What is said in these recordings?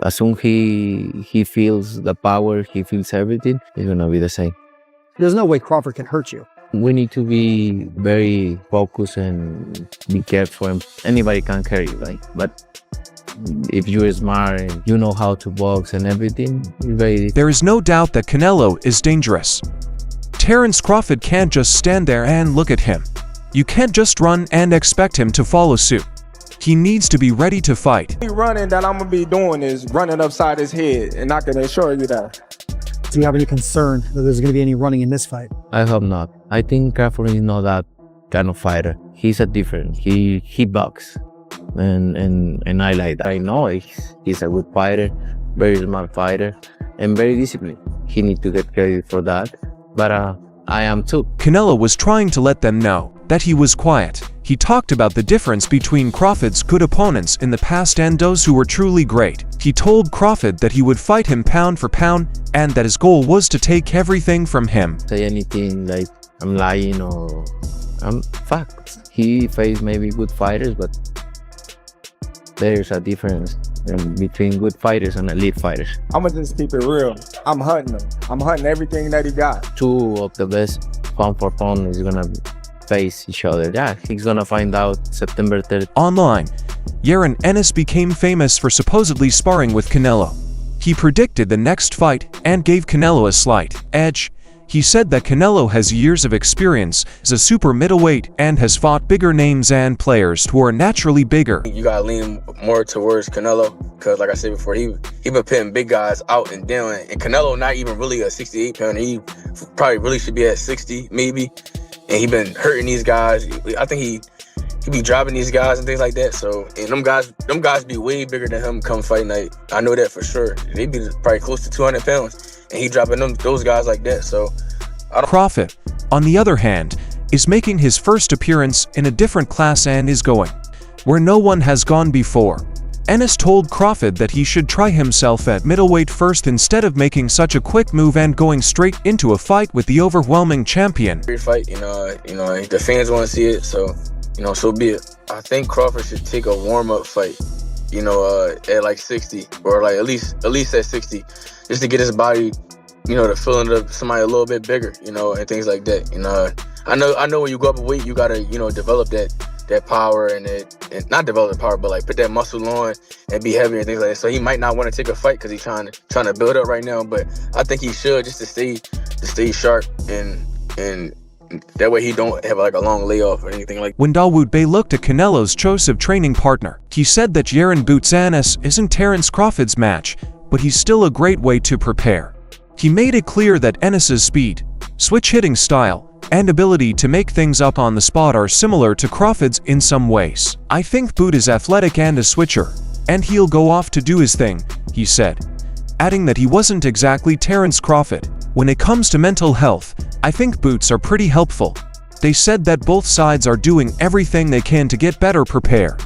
as soon he feels the power, he feels everything, it's gonna be the same. There's no way Crawford can hurt you. We need to be very focused and be careful. And anybody can carry you, right? But if you're smart and you know how to box and everything, it's very. There is no doubt that Canelo is dangerous. Terence Crawford can't just stand there and look at him. You can't just run and expect him to follow suit. He needs to be ready to fight. The running that I'm gonna be doing is running upside his head, and I can assure you that. Do you have any concern that there's going to be any running in this fight? I hope not. I think Crawford is not that kind of fighter. He's a different. He box, and I like that. I know he's a good fighter, very smart fighter, and very disciplined. He needs to get credit for that. But I am too. Canelo was trying to let them know that he was quiet. He talked about the difference between Crawford's good opponents in the past and those who were truly great. He told Crawford that he would fight him pound for pound and that his goal was to take everything from him. Say anything like I'm lying or I'm fact. He faced maybe good fighters, but there's a difference between good fighters and elite fighters. I'ma just keep it real. I'm hunting him. I'm hunting everything that he got. Two of the best pound for pound is gonna face each other. Yeah, he's gonna find out September 3rd. Online, Yaron Ennis became famous for supposedly sparring with Canelo. He predicted the next fight and gave Canelo a slight edge. He said that Canelo has years of experience as a super middleweight and has fought bigger names and players who are naturally bigger. You gotta lean more towards Canelo because, like I said before, he been pitting big guys out and down. And Canelo not even really a 68 pounder. He probably really should be at 60 maybe. And he been hurting these guys. I think he be dropping these guys and things like that. So, and them guys be way bigger than him come fight night. I know that for sure. They be probably close to 200 pounds, and he dropping those guys like that. So, Crawford, on the other hand, is making his first appearance in a different class and is going where no one has gone before. Ennis told Crawford that he should try himself at middleweight first instead of making such a quick move and going straight into a fight with the overwhelming champion. Great fight, you know, the fans want to see it, so so be it. I think Crawford should take a warm-up fight, at like 60 or like at least at 60, just to get his body, to feeling of somebody a little bit bigger, and things like that. I know when you go up a weight, you gotta, develop that power and not develop the power, but like put that muscle on and be heavy and things like that. So he might not want to take a fight because he's trying to build up right now. But I think he should just to stay sharp and that way he don't have like a long layoff or anything like that. When Dawood Bey looked at Canelo's Joseph training partner, he said that Yaron Ennis isn't Terence Crawford's match, but he's still a great way to prepare. He made it clear that Ennis's speed, switch hitting style, and ability to make things up on the spot are similar to Crawford's in some ways. I think Bout is athletic and a switcher, and he'll go off to do his thing, he said, adding that he wasn't exactly Terence Crawford. When it comes to mental health, I think Bouts are pretty helpful. They said that both sides are doing everything they can to get better prepared.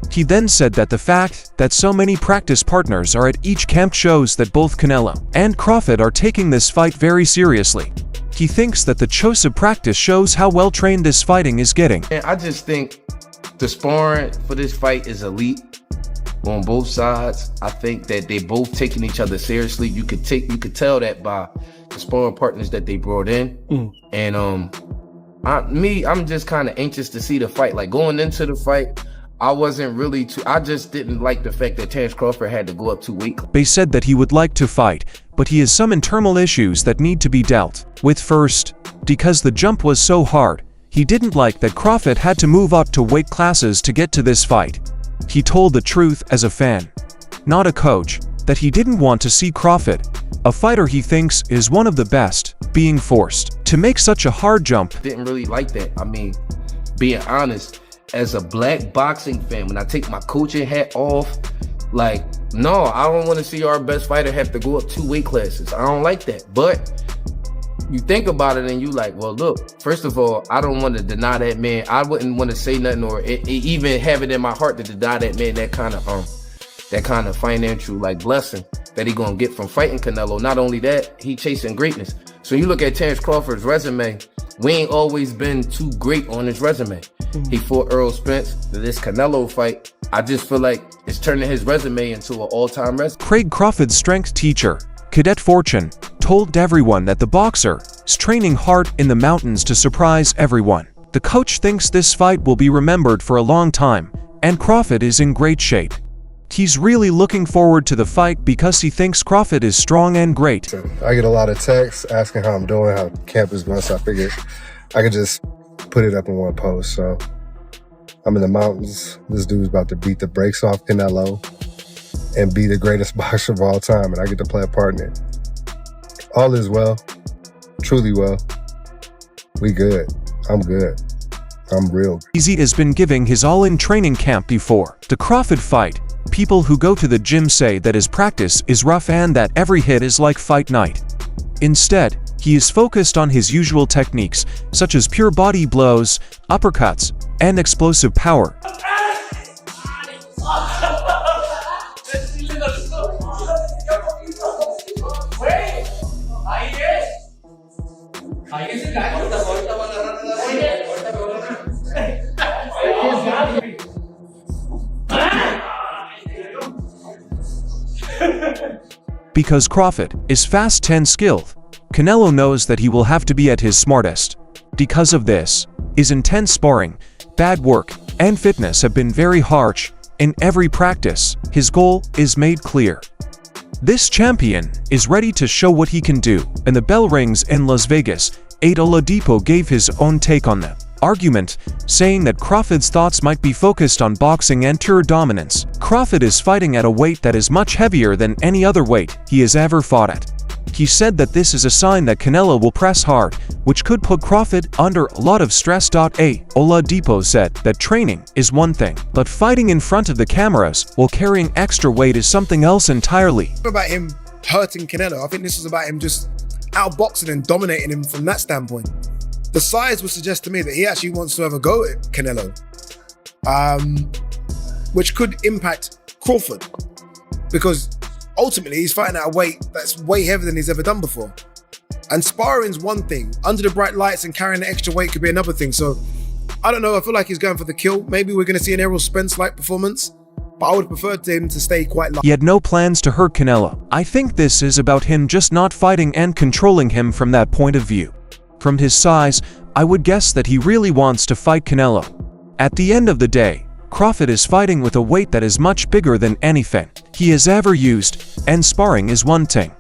He then said that the fact that so many practice partners are at each camp shows that both Canelo and Crawford are taking this fight very seriously. He thinks that the Joseph practice shows how well trained this fighting is getting. And I just think the sparring for this fight is elite on both sides. I think that they both taking each other seriously. You could tell that by the sparring partners that they brought in. And I'm just kind of anxious to see the fight. Like going into the fight, I just didn't like the fact that Terence Crawford had to go up 2 weight. Bey said that he would like to fight, but he has some internal issues that need to be dealt with first. Because the jump was so hard, he didn't like that Crawford had to move up to weight classes to get to this fight. He told the truth as a fan, not a coach, that he didn't want to see Crawford, a fighter he thinks is one of the best, being forced to make such a hard jump. Didn't really like that. I mean, being honest, as a black boxing fan, when I take my coaching hat off, like, no, I don't want to see our best fighter have to go up 2 weight classes. I don't like that. But you think about it and you like, well, look, first of all, I don't want to deny that man. I wouldn't want to say nothing or even have it in my heart to deny that man that kind of that kind of financial like blessing that he gonna get from fighting Canelo. Not only that, he chasing greatness. So you look at Terrence Crawford's resume, we ain't always been too great on his resume. He fought Earl Spence. This Canelo fight, I just feel like it's turning his resume into an all-time resume. Craig Crawford's strength teacher, Cadet Fortune, told everyone that the boxer is training hard in the mountains to surprise everyone. The coach thinks this fight will be remembered for a long time, and Crawford is in great shape. He's really looking forward to the fight because he thinks Crawford is strong and great. I get a lot of texts asking how I'm doing, how camp is going, so I figured I could just put it up in one post. So I'm in the mountains. This dude's about to beat the brakes off Canelo and be the greatest boxer of all time, and I get to play a part in it. All is well, truly well. We good. I'm good. I'm real. Easy has been giving his all in training camp before the Crawford fight. People who go to the gym say that his practice is rough and that every hit is like fight night. Instead, he is focused on his usual techniques, such as pure body blows, uppercuts, and explosive power. Because Crawford is fast and skilled, Canelo knows that he will have to be at his smartest. Because of this, his intense sparring, bad work, and fitness have been very harsh. In every practice, his goal is made clear. This champion is ready to show what he can do. And the bell rings in Las Vegas. Oladipo gave his own take on the argument, saying that Crawford's thoughts might be focused on boxing and pure dominance. Crawford is fighting at a weight that is much heavier than any other weight he has ever fought at. He said that this is a sign that Canelo will press hard, which could put Crawford under a lot of stress. Oladipo said that training is one thing, but fighting in front of the cameras while carrying extra weight is something else entirely. About him hurting Canelo, I think this was about him just outboxing and dominating him from that standpoint. The size would suggest to me that he actually wants to have a go at Canelo, which could impact Crawford, because ultimately he's fighting at a weight that's way heavier than he's ever done before. And sparring's one thing, under the bright lights and carrying the extra weight could be another thing. So I don't know, I feel like he's going for the kill. Maybe we're gonna see an Errol Spence-like performance, but I would have preferred him to stay quite low. He had no plans to hurt Canelo. I think this is about him just not fighting and controlling him from that point of view. From his size, I would guess that he really wants to fight Canelo. At the end of the day, Crawford is fighting with a weight that is much bigger than anything he has ever used, and sparring is one thing.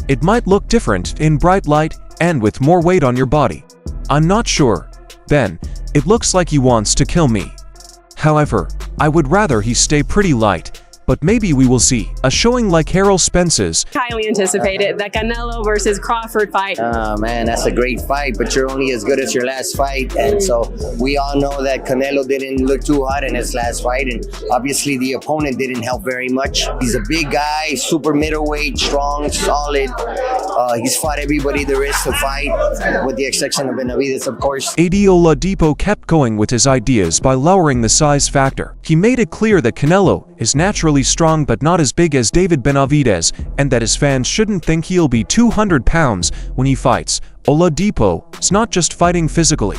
It might look different in bright light and with more weight on your body. I'm not sure. Then, it looks like he wants to kill me. However, I would rather he stay pretty light, but maybe we will see a showing like Errol Spence's. Highly anticipated, the Canelo versus Crawford fight. Man, that's a great fight, but you're only as good as your last fight. And so we all know that Canelo didn't look too hot in his last fight, and obviously the opponent didn't help very much. He's a big guy, super middleweight, strong, solid. He's fought everybody there is to fight, with the exception of Benavidez, of course. Oladipo kept going with his ideas by lowering the size factor. He made it clear that Canelo is naturally strong but not as big as David Benavidez, and that his fans shouldn't think he'll be 200 pounds when he fights. Oladipo is not just fighting physically.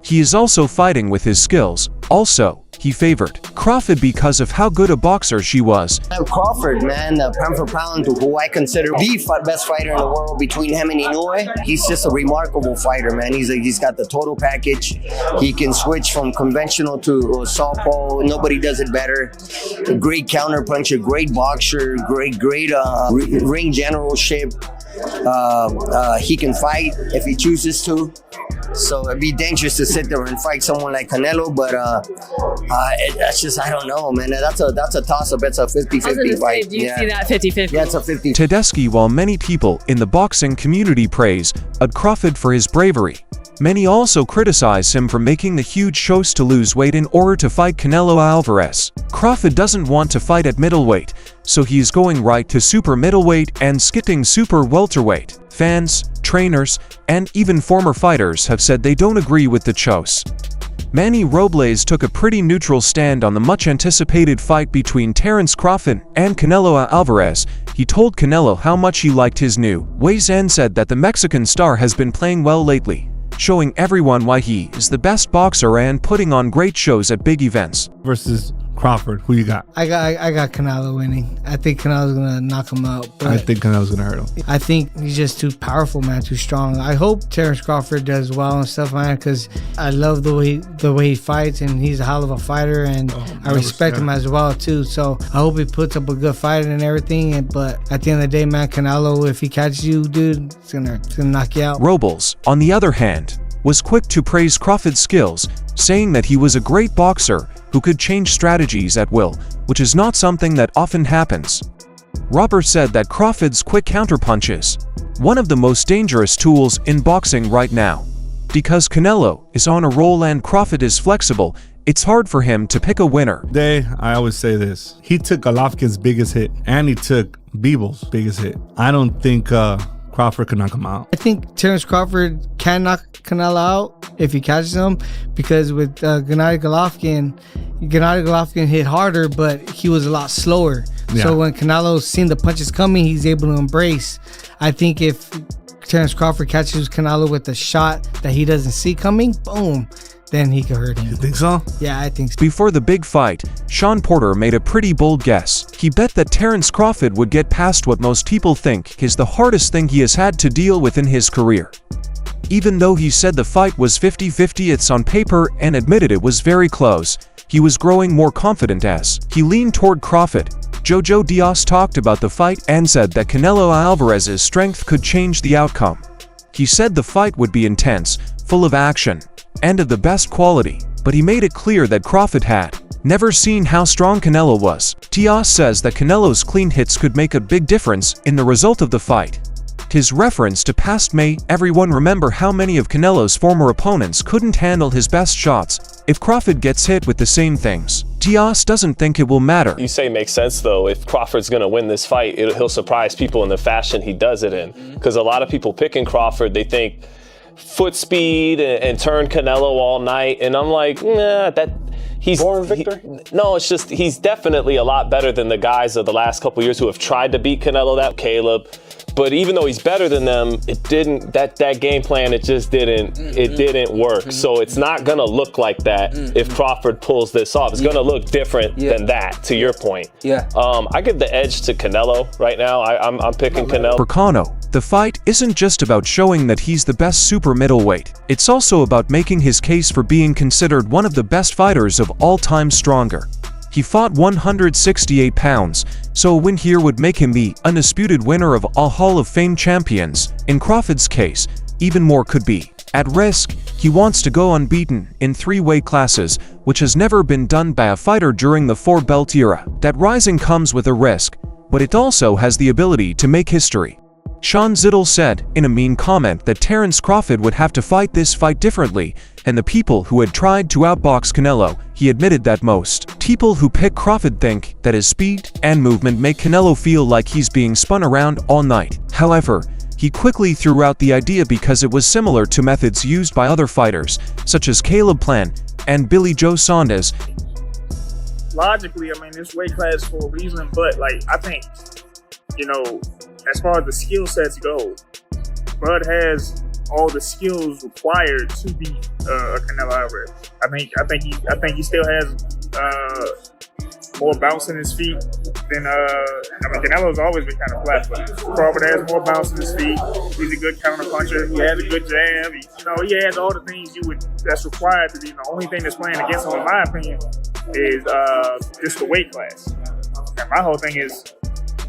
He is also fighting with his skills. Also, he favored Crawford because of how good a boxer she was. Crawford, man, pound for pound, who I consider the best fighter in the world between him and Inoue. He's just a remarkable fighter, man. He's got the total package. He can switch from conventional to southpaw. Nobody does it better. A great counter puncher, great boxer, great ring generalship. He can fight if he chooses to. So it'd be dangerous to sit there and fight someone like Canelo, but that's just, I don't know, man. That's a toss-up. It's a 50-50 fight. Do you see that 50-50? Yeah, it's a 50. Tedeschi, while many people in the boxing community praise Crawford for his bravery, many also criticize him for making the huge shows to lose weight in order to fight Canelo Alvarez. Crawford doesn't want to fight at middleweight, so he is going right to super middleweight and skipping super welterweight. Fans, trainers, and even former fighters have said they don't agree with the choice. Manny Robles took a pretty neutral stand on the much-anticipated fight between Terence Crawford and Canelo Alvarez. He told Canelo how much he liked his new ways and said that the Mexican star has been playing well lately, showing everyone why he is the best boxer and putting on great shows at big events. Versus Crawford, who you got? I got Canelo winning. I think Canelo's gonna knock him out. I think Canelo's gonna hurt him. I think he's just too powerful, man, too strong. I hope Terence Crawford does well and stuff, man, because I love the way he fights, and he's a hell of a fighter, and I respect him as well too. So I hope he puts up a good fight and everything. But at the end of the day, man, Canelo, if he catches you, dude, it's gonna knock you out. Robles, on the other hand, was quick to praise Crawford's skills, saying that he was a great boxer who could change strategies at will, which is not something that often happens. Robert said that Crawford's quick counterpunches, one of the most dangerous tools in boxing right now. Because Canelo is on a roll and Crawford is flexible, it's hard for him to pick a winner. I always say this. He took Golovkin's biggest hit, and he took Bivol' biggest hit. I don't think Crawford could knock him out. I think Terence Crawford can knock Canelo out if he catches him, because with Gennady Golovkin hit harder, but he was a lot slower. Yeah. So when Canelo's seen the punches coming, he's able to embrace. I think if Terence Crawford catches Canelo with a shot that he doesn't see coming, boom, then he could hurt him. You think so? Yeah, I think so. Before the big fight, Sean Porter made a pretty bold guess. He bet that Terence Crawford would get past what most people think is the hardest thing he has had to deal with in his career. Even though he said the fight was 50-50, it's on paper, and admitted it was very close, he was growing more confident as he leaned toward Crawford. Jojo Diaz talked about the fight and said that Canelo Alvarez's strength could change the outcome. He said the fight would be intense, full of action, and of the best quality, but he made it clear that Crawford had never seen how strong Canelo was. Diaz says that Canelo's clean hits could make a big difference in the result of the fight. His reference to past May, everyone remember how many of Canelo's former opponents couldn't handle his best shots. If Crawford gets hit with the same things, Diaz doesn't think it will matter. You say makes sense though. If Crawford's gonna win this fight, he'll surprise people in the fashion he does it in. Because a lot of people picking Crawford, they think foot speed and turn Canelo all night, and I'm like, nah, he's born victor. No, it's just he's definitely a lot better than the guys of the last couple years who have tried to beat Canelo. That Caleb. But even though he's better than them, it didn't. That game plan, it just didn't. It didn't work. So it's not gonna look like that if Crawford pulls this off. It's gonna look different than that. To your point. Yeah. I give the edge to Canelo right now. I'm picking Canelo. For Cano, the fight isn't just about showing that he's the best super middleweight. It's also about making his case for being considered one of the best fighters of all time. Stronger. He fought 168 pounds, so a win here would make him the undisputed winner of all Hall of Fame champions. In Crawford's case, even more could be at risk. He wants to go unbeaten in 3 weight classes, which has never been done by a fighter during the 4-belt era. That rising comes with a risk, but it also has the ability to make history. Sean Zittel said in a mean comment that Terence Crawford would have to fight this fight differently, and the people who had tried to outbox Canelo, he admitted that most people who pick Crawford think that his speed and movement make Canelo feel like he's being spun around all night. However, he quickly threw out the idea because it was similar to methods used by other fighters, such as Caleb Plant and Billy Joe Saunders. Logically, I mean, it's weight class for a reason, but I think, as far as the skill sets go, Bud has all the skills required to beat Canelo Alvarez. I think he still has more bounce in his feet than Canelo's always been kind of flat-footed. Crawford has more bounce in his feet. He's a good counter puncher. He has a good jab. He has all the things that's required to be. The only thing that's playing against him, in my opinion, is just the weight class. And my whole thing is,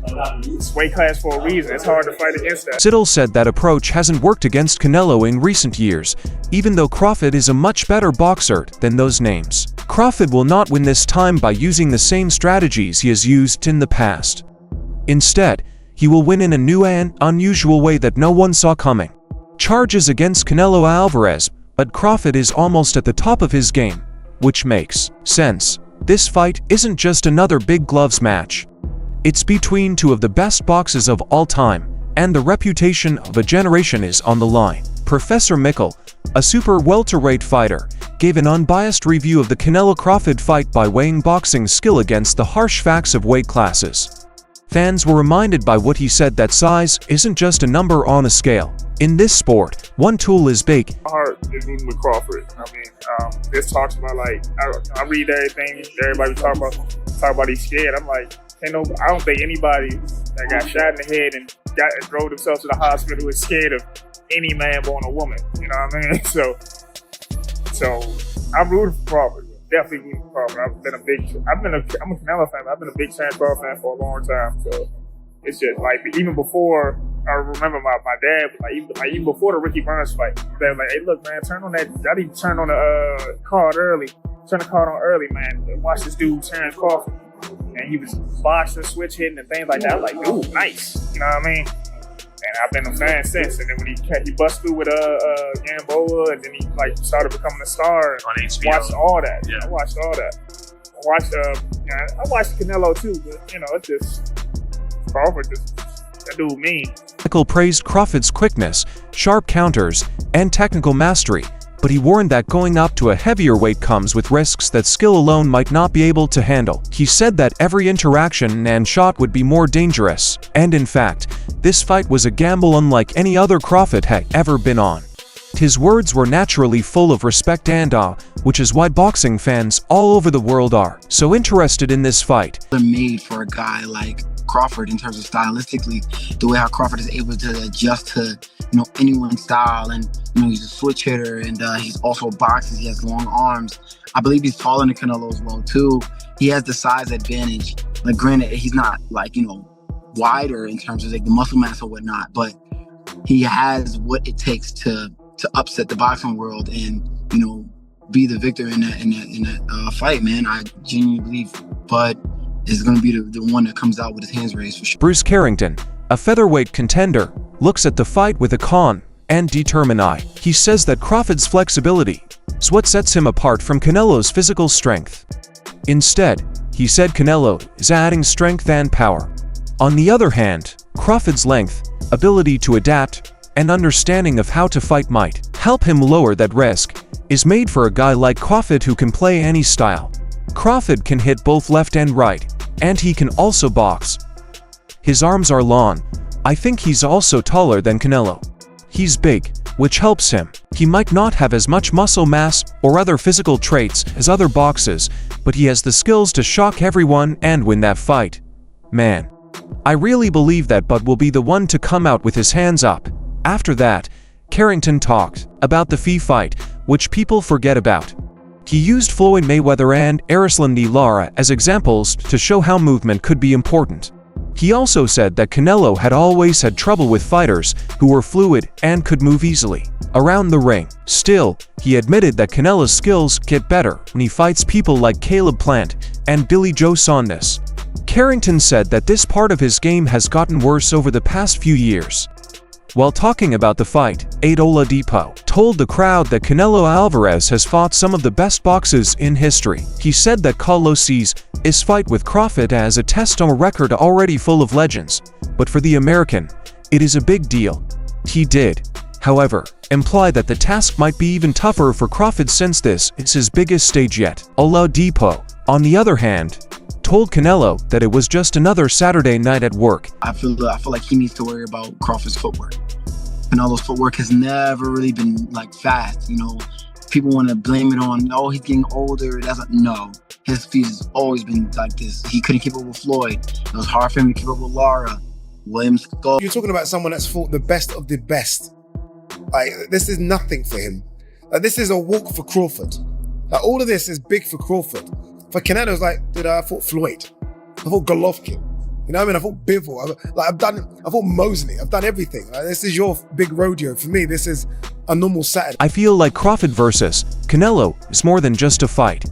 it's weight class for a reason. It's hard to fight against that. Zittel said that approach hasn't worked against Canelo in recent years, even though Crawford is a much better boxer than those names. Crawford will not win this time by using the same strategies he has used in the past. Instead, he will win in a new and unusual way that no one saw coming. Charges against Canelo Alvarez, but Crawford is almost at the top of his game, which makes sense. This fight isn't just another big gloves match. It's between 2 of the best boxers of all time, and the reputation of a generation is on the line. Professor Mikkel, a super welterweight fighter, gave an unbiased review of the Canelo-Crawford fight by weighing boxing skill against the harsh facts of weight classes. Fans were reminded by what he said that size isn't just a number on a scale. In this sport, one tool is big. My heart is rooting with Crawford. I mean, this talks about like I read everything everybody talk about he's scared. I'm like, I don't think anybody that got shot in the head and drove themselves to the hospital is scared of any man born a woman. You know what I mean? So I'm rooting for Crawford. Definitely rooting for Crawford. I'm a Canelo fan. I've been a big Terrence Crawford fan for a long time. So it's just like even before. I remember my dad, even before the Ricky Burns fight, they were like, hey, look, man, turn on that. I need to turn on the card early. Turn the card on early, man. Watch this dude, Terrence Crawford. And he was boxing, switch hitting, and things like that. I'm like, ooh, nice. You know what I mean? And I've been a fan since. And then when he bust through with Gamboa, and then he like started becoming a star. On HBO. Watched all that. Yeah. I watched all that. I watched Canelo too, but it's just Crawford just. That dude mean. Michael praised Crawford's quickness, sharp counters, and technical mastery, but he warned that going up to a heavier weight comes with risks that skill alone might not be able to handle. He said that every interaction and shot would be more dangerous, and in fact, this fight was a gamble unlike any other Crawford had ever been on. His words were naturally full of respect and awe, which is why boxing fans all over the world are so interested in this fight. They're made for a guy like Crawford in terms of stylistically, the way how Crawford is able to adjust to anyone's style, and he's a switch hitter, and he's also boxes. He has long arms. I believe he's taller than Canelo as well too. He has the size advantage. Like granted, he's not like wider in terms of like the muscle mass or whatnot, but he has what it takes to upset the boxing world and be the victor in that fight, man. I genuinely believe Bud is going to be the one that comes out with his hands raised for sure. Bruce Carrington, a featherweight contender, looks at the fight with a calm and determined eye. He says that Crawford's flexibility is what sets him apart from Canelo's physical strength. Instead, he said Canelo is adding strength and power. On the other hand, Crawford's length, ability to adapt, and understanding of how to fight might help him lower that risk, is made for a guy like Crawford who can play any style. Crawford can hit both left and right, and he can also box. His arms are long. I think he's also taller than Canelo. He's big, which helps him. He might not have as much muscle mass or other physical traits as other boxers, but he has the skills to shock everyone and win that fight. Man, I really believe that Bud will be the one to come out with his hands up. After that, Carrington talked about the Fee fight, which people forget about. He used Floyd Mayweather and Erislandy Lara as examples to show how movement could be important. He also said that Canelo had always had trouble with fighters who were fluid and could move easily around the ring. Still, he admitted that Canelo's skills get better when he fights people like Caleb Plant and Billy Joe Saunders. Carrington said that this part of his game has gotten worse over the past few years. While talking about the fight, Oladipo told the crowd that Canelo Alvarez has fought some of the best boxers in history. He said that Carlos sees his fight with Crawford as a test on a record already full of legends, but for the American, it is a big deal. He did, however, imply that the task might be even tougher for Crawford since this is his biggest stage yet. Oladipo, on the other hand, told Canelo that it was just another Saturday night at work. I feel like he needs to worry about Crawford's footwork. Canelo's footwork has never really been like fast. People want to blame it on, he's getting older. No, his feet has always been like this. He couldn't keep up with Floyd. It was hard for him to keep up with Lara, Williams. You're talking about someone that's fought the best of the best. Like, this is nothing for him. Like, this is a walk for Crawford. Like, all of this is big for Crawford. For Canelo, it's like, I fought Floyd. I fought Golovkin. You know what I mean? I fought Bivol. I fought Mosley. I've done everything. Like, this is your big rodeo. For me, this is a normal Saturday. I feel like Crawford versus Canelo is more than just a fight.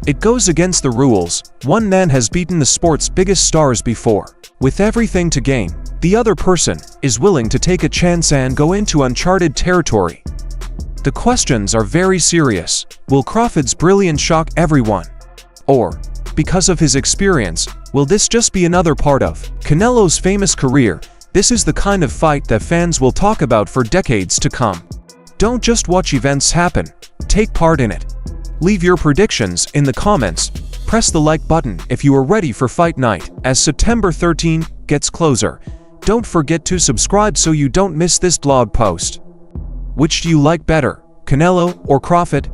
It goes against the rules. One man has beaten the sport's biggest stars before. With everything to gain, the other person is willing to take a chance and go into uncharted territory. The questions are very serious. Will Crawford's brilliance shock everyone? Or, because of his experience, will this just be another part of Canelo's famous career? This is the kind of fight that fans will talk about for decades to come. Don't just watch events happen, take part in it. Leave your predictions in the comments. Press the like button if you are ready for fight night as September 13 gets closer. Don't forget to subscribe so you don't miss this blog post. Which do you like better, Canelo or Crawford?